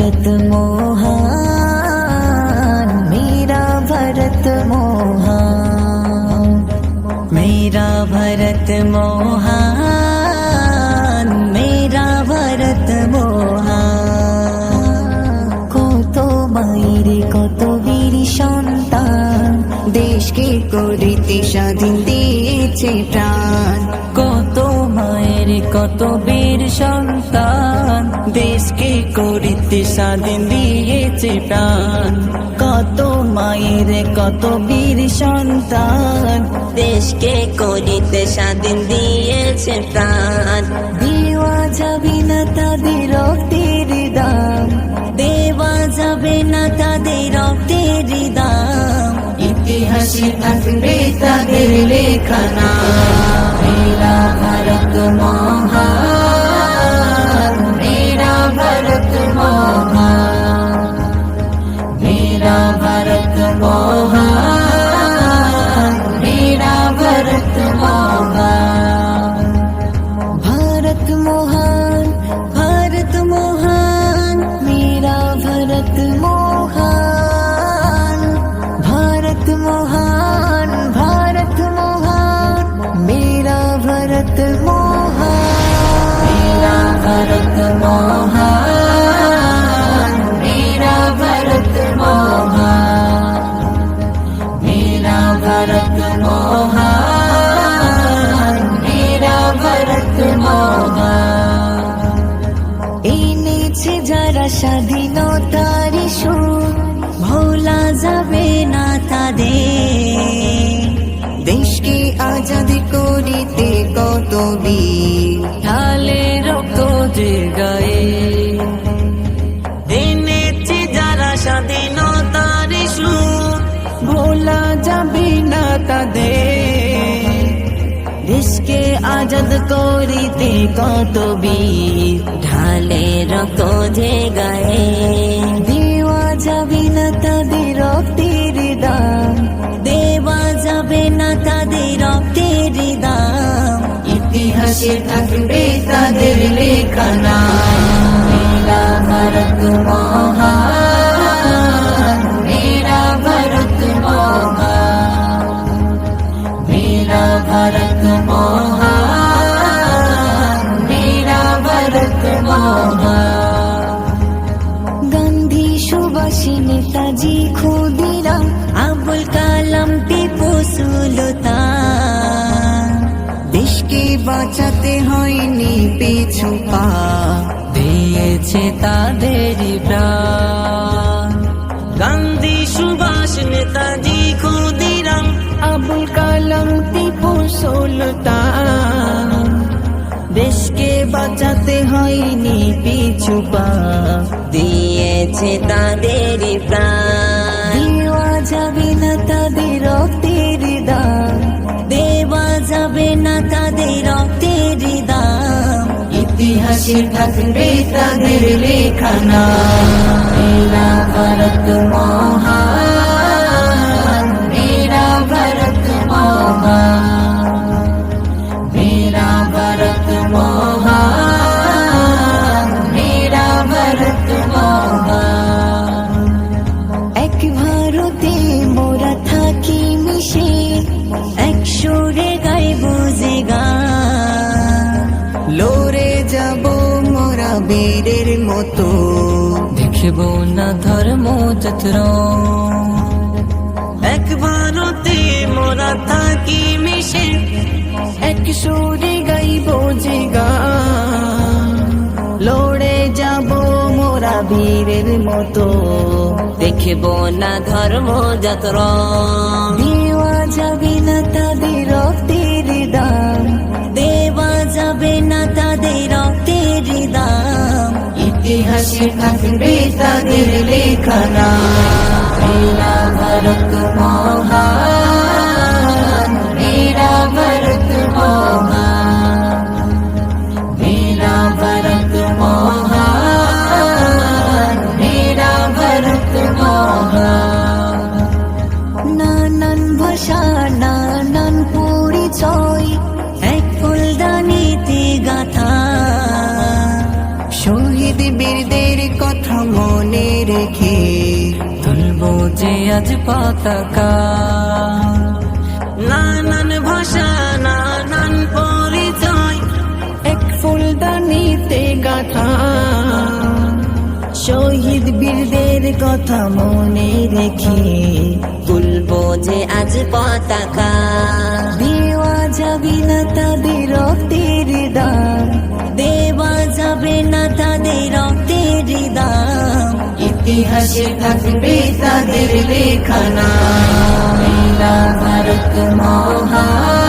भारत महान, मेरा भारत महान, मेरा भारत महान, मेरा भारत महान। কত মায়ের কত বীর সন্তান দেশকে করিতে স্বাধীন দিয়েছে প্রাণ। কত মায়ের কত বীর সন্তান দেশকে করিতে স্বাধীন দিয়েছে প্রাণ। কত মায়ের কত বীর সন্তান দেশকে করিতে স্বাধীন দিয়েছে প্রাণ। দেওয়া যাবে না তাদের রক্তের দাম, দেওয়া যাবে না তাদের রক্তের দাম। ইতিহাসে থাকবে তাদের লেখা নাম। মেরা ভারত মহান, মেরা ভারত মহান, মেরা ভারত মহান, মেরা ভারত মহান। भारत महान, भारत महान, मेरा भारत महान, भारत महान, भारत महान, मेरा भारत महान, मेरा भारत महान, मेरा भारत महान, मेरा भारत महान, मेरा भारत महान। এনেছে যারা স্বাধীনতার সুর, ভোলা যাবে না তাদের। দেশকে আজাদ করিতে কত বীর ঢালে রক্ত যে গায়ে। এনেছে যারা স্বাধীনতার সুর, ভোলা যাবে না তাদের। দেশকে আজাদ করিতে কত বীর ঢালে রক্ত যে গায়ে। দেওয়া যাবে না তাদের রক্তের দাম, দেওয়া যাবে না তাদের রক্তের দাম। ইতিহাসে থাকবে তাদের লেখা নাম। মেরা ভারত মহান, মেরা ভারত মহান, मेरा भारत महान, मेरा भारत महान। गांधी सुभाषी नेताजी ক্ষুদিরাম আবুল কালাম টিপু সুলতান। দেশকে বাঁচাতে হয়নি পিছু পা, দিয়েছে তাদের প্রাণ। গান্ধী সুভাষ নেতাজি ক্ষুদিরাম আবুল কালাম টিপু সুলতান। দেশকে বাঁচাতে হয়নি পিছু পা, দিয়েছে তাদের প্রাণ। দেওয়া যাবে না তাদের রক্তের দাম, দেওয়া যাবে না তাদের রক্তের দাম। ইতিহাসে থাকবে তাদের লেখা নাম। মেরা ভারত মহান, मेरा भारत महान, मेरा भारत महान, मेरा भारत महान। এক ভারতে মোরা থাকি মিশে, এক সুরে গাইবো যে গান। লড়ে যাব মোরা বীরের মতো, দেখব না ধর্ম যত্রণ। এক ভারতে মোরা থাকি মিশে, এক সুরে গাইব যে গান। লড়ে যাব মোরা বীরের মতো, দেখব না ধর্ম যত্রণ। দেওয়া যাবে না তাদের রক্তের দাম, দেওয়া যাবে না তাদের রক্তের দাম। ইতিহাসে থাকবে তাদের লেখা নাম। मेरा भारत महान, मेरा भारत महान, मेरा भारत महान, मेरा भारत महान। নানান ভাষা নানান পরিচয়, এক ফুলদানিতে গাথা। শহীদ বীরদের কথা মনে রেখে তুলবো যে আজ পতাকা। নানান ভাষা নানান পরিচয় এক ফুলদানিতে গাথা, শহীদ বীরদের কথা মনে রেখে তুলবো যে আজ পতাকা। দেওয়া যাবে না তাদের রক্তের দাম, দেওয়া যাবে না তাদের রক্তের দাম। ইতিহাসে থাকবে তাদের লেখা নাম। নীলা ভারত মহান